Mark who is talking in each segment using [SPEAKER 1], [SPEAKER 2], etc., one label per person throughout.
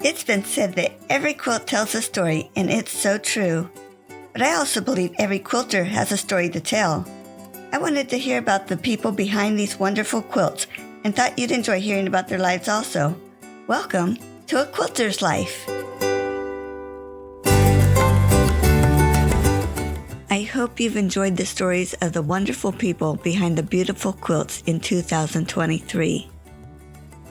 [SPEAKER 1] It's been said that every quilt tells a story, and it's so true. But I also believe every quilter has a story to tell. I wanted to hear about the people behind these wonderful quilts and thought you'd enjoy hearing about their lives also. Welcome to A Quilter's Life. I hope you've enjoyed the stories of the wonderful people behind the beautiful quilts in 2023.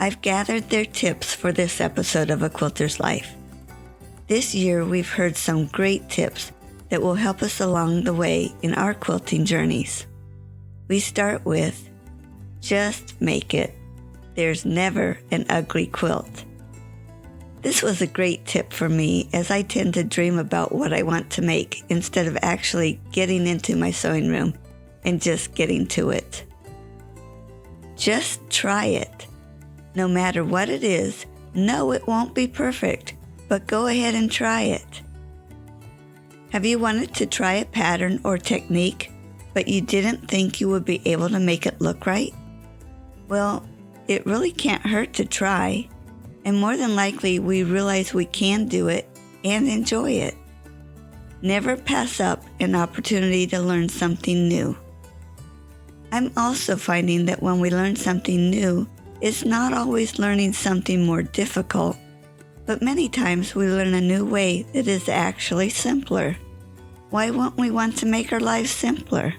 [SPEAKER 1] I've gathered their tips for this episode of A Quilter's Life. This year we've heard some great tips that will help us along the way in our quilting journeys. We start with, just make it. There's never an ugly quilt. This was a great tip for me as I tend to dream about what I want to make instead of actually getting into my sewing room and just getting to it. Just try it. No matter what it is, no, it won't be perfect, but go ahead and try it. Have you wanted to try a pattern or technique, but you didn't think you would be able to make it look right? Well, it really can't hurt to try, and more than likely we realize we can do it and enjoy it. Never pass up an opportunity to learn something new. I'm also finding that when we learn something new, it's not always learning something more difficult, but many times we learn a new way that is actually simpler. Why won't we want to make our lives simpler?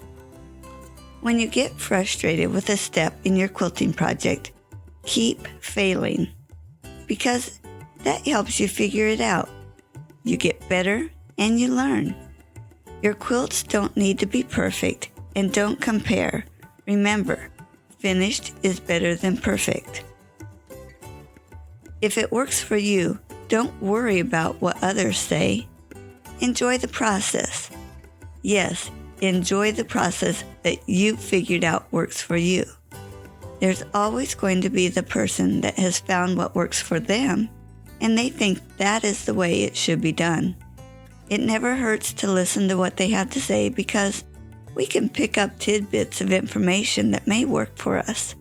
[SPEAKER 1] When you get frustrated with a step in your quilting project, keep failing, because that helps you figure it out. You get better and you learn. Your quilts don't need to be perfect, and don't compare. Remember, finished is better than perfect. If it works for you, don't worry about what others say. Enjoy the process. Yes, enjoy the process that you figured out works for you. There's always going to be the person that has found what works for them, and they think that is the way it should be done. It never hurts to listen to what they have to say because we can pick up tidbits of information that may work for us,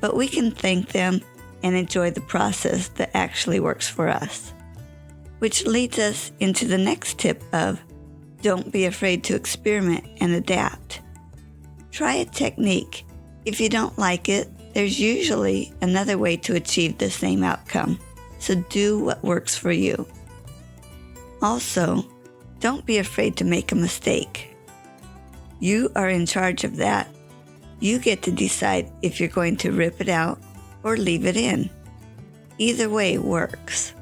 [SPEAKER 1] but we can thank them and enjoy the process that actually works for us. Which leads us into the next tip of, don't be afraid to experiment and adapt. Try a technique. If you don't like it, there's usually another way to achieve the same outcome, so do what works for you. Also, don't be afraid to make a mistake. You are in charge of that. You get to decide if you're going to rip it out or leave it in. Either way works.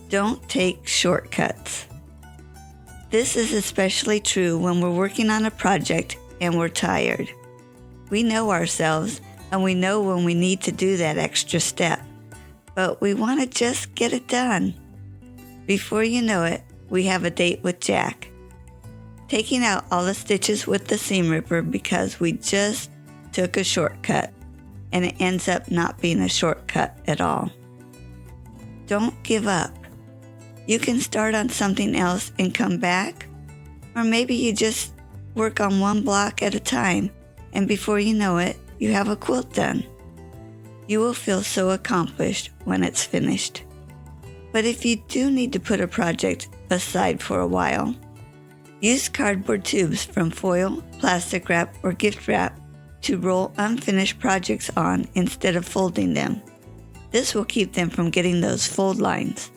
[SPEAKER 1] Don't take shortcuts. This is especially true when we're working on a project and we're tired. We know ourselves and we know when we need to do that extra step, but we want to just get it done. Before you know it, we have a date with Jack, taking out all the stitches with the seam ripper because we just took a shortcut, and it ends up not being a shortcut at all. Don't give up. You can start on something else and come back, or maybe you just work on one block at a time, and before you know it, you have a quilt done. You will feel so accomplished when it's finished. But if you do need to put a project aside for a while, use cardboard tubes from foil, plastic wrap, or gift wrap to roll unfinished projects on instead of folding them. This will keep them from getting those fold lines.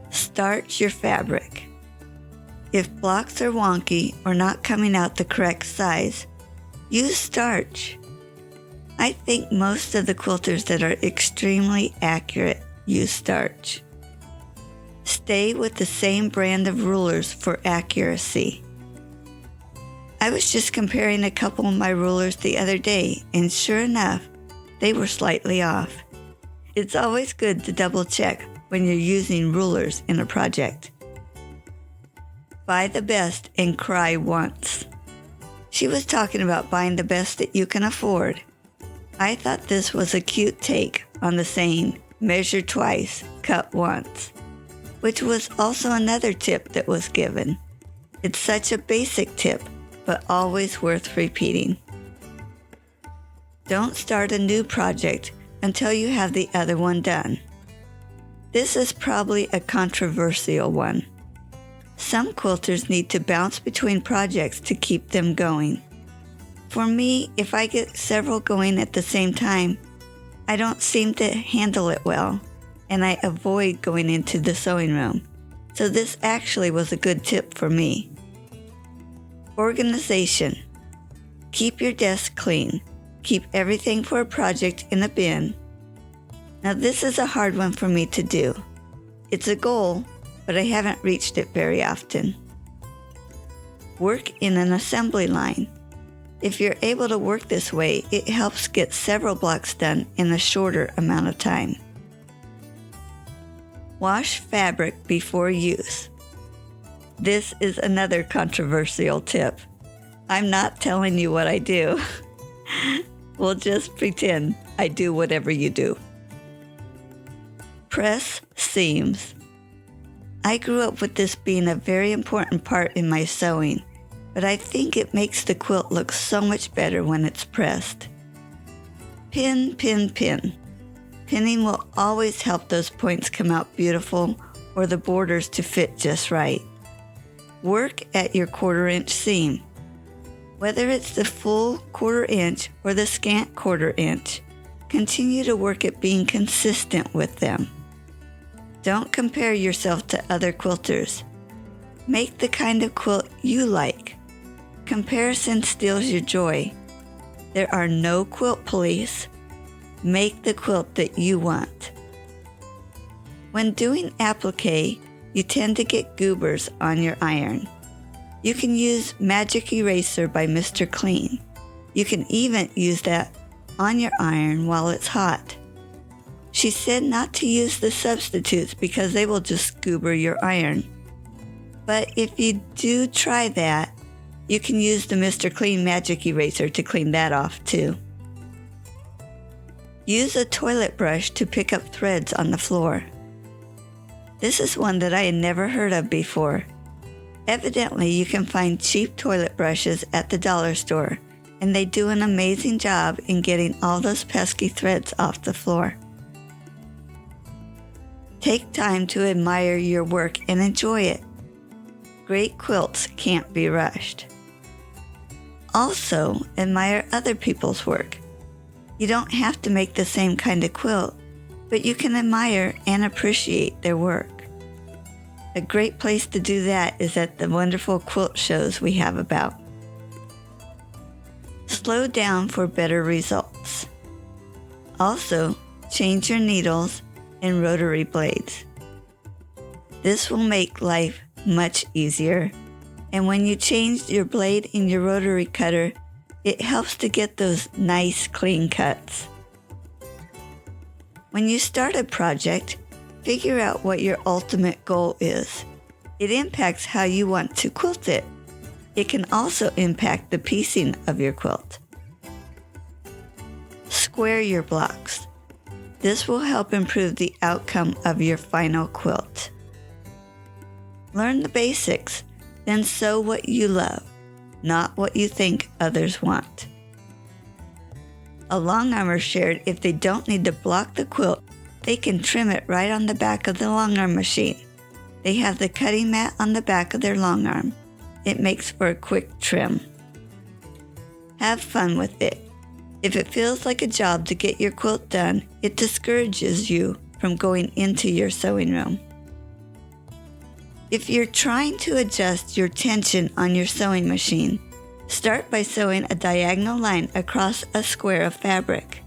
[SPEAKER 1] Starch your fabric. If blocks are wonky or not coming out the correct size, use starch. I think most of the quilters that are extremely accurate use starch. Stay with the same brand of rulers for accuracy. I was just comparing a couple of my rulers the other day, and sure enough, they were slightly off. It's always good to double check when you're using rulers in a project. Buy the best and cry once. She was talking about buying the best that you can afford. I thought this was a cute take on the saying, measure twice, cut once, which was also another tip that was given. It's such a basic tip, but always worth repeating. Don't start a new project until you have the other one done. This is probably a controversial one. Some quilters need to bounce between projects to keep them going. For me, if I get several going at the same time, I don't seem to handle it well, and I avoid going into the sewing room. So this actually was a good tip for me. Organization. Keep your desk clean. Keep everything for a project in a bin. Now this is a hard one for me to do. It's a goal, but I haven't reached it very often. Work in an assembly line. If you're able to work this way, it helps get several blocks done in a shorter amount of time. Wash fabric before use. This is another controversial tip. I'm not telling you what I do. We'll just pretend I do whatever you do. Press seams. I grew up with this being a very important part in my sewing, but I think it makes the quilt look so much better when it's pressed. Pin, pin, pin. Pinning will always help those points come out beautiful or the borders to fit just right. Work at your 1/4 inch seam. Whether it's the full 1/4 inch or the scant 1/4 inch, continue to work at being consistent with them. Don't compare yourself to other quilters. Make the kind of quilt you like. Comparison steals your joy. There are no quilt police. Make the quilt that you want. When doing applique, you tend to get goobers on your iron. You can use Magic Eraser by Mr. Clean. You can even use that on your iron while it's hot. She said not to use the substitutes because they will just goober your iron. But if you do try that, you can use the Mr. Clean Magic Eraser to clean that off too. Use a toilet brush to pick up threads on the floor. This is one that I had never heard of before. Evidently, you can find cheap toilet brushes at the dollar store, and they do an amazing job in getting all those pesky threads off the floor. Take time to admire your work and enjoy it. Great quilts can't be rushed. Also, admire other people's work. You don't have to make the same kind of quilt, but you can admire and appreciate their work. A great place to do that is at the wonderful quilt shows we have about. Slow down for better results. Also, change your needles and rotary blades. This will make life much easier, and when you change your blade in your rotary cutter, it helps to get those nice clean cuts. When you start a project, figure out what your ultimate goal is. It impacts how you want to quilt it. It can also impact the piecing of your quilt. Square your blocks. This will help improve the outcome of your final quilt. Learn the basics, then sew what you love, not what you think others want. A long armer shared if they don't need to block the quilt, they can trim it right on the back of the long arm machine. They have the cutting mat on the back of their long arm. It makes for a quick trim. Have fun with it. If it feels like a job to get your quilt done, it discourages you from going into your sewing room. If you're trying to adjust your tension on your sewing machine, start by sewing a diagonal line across a square of fabric.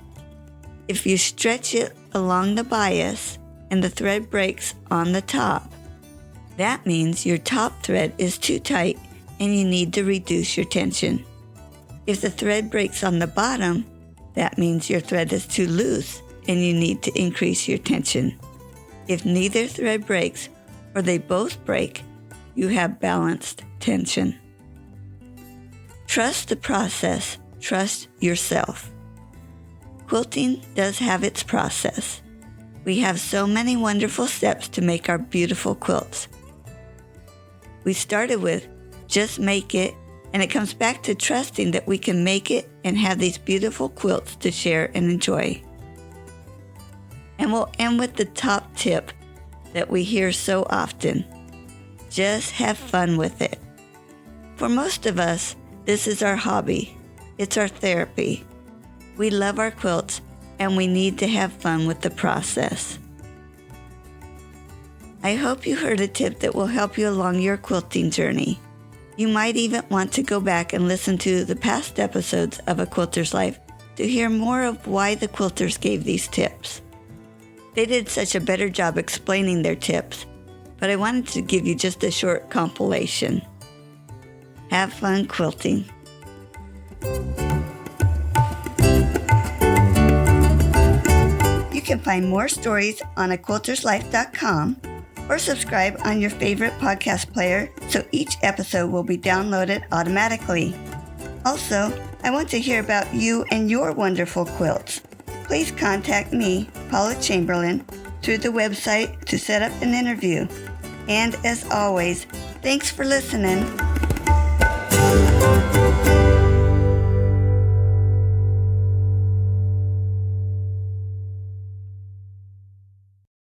[SPEAKER 1] If you stretch it along the bias and the thread breaks on the top, that means your top thread is too tight and you need to reduce your tension. If the thread breaks on the bottom, that means your thread is too loose and you need to increase your tension. If neither thread breaks or they both break, you have balanced tension. Trust the process. Trust yourself. Quilting does have its process. We have so many wonderful steps to make our beautiful quilts. We started with just make it, and it comes back to trusting that we can make it and have these beautiful quilts to share and enjoy. And we'll end with the top tip that we hear so often. Just have fun with it. For most of us, this is our hobby. It's our therapy. We love our quilts, and we need to have fun with the process. I hope you heard a tip that will help you along your quilting journey. You might even want to go back and listen to the past episodes of A Quilter's Life to hear more of why the quilters gave these tips. They did such a better job explaining their tips, but I wanted to give you just a short compilation. Have fun quilting. You can find more stories on aquilterslife.com or subscribe on your favorite podcast player so each episode will be downloaded automatically. Also, I want to hear about you and your wonderful quilts. Please contact me, Paula Chamberlain, through the website to set up an interview. And as always, thanks for listening.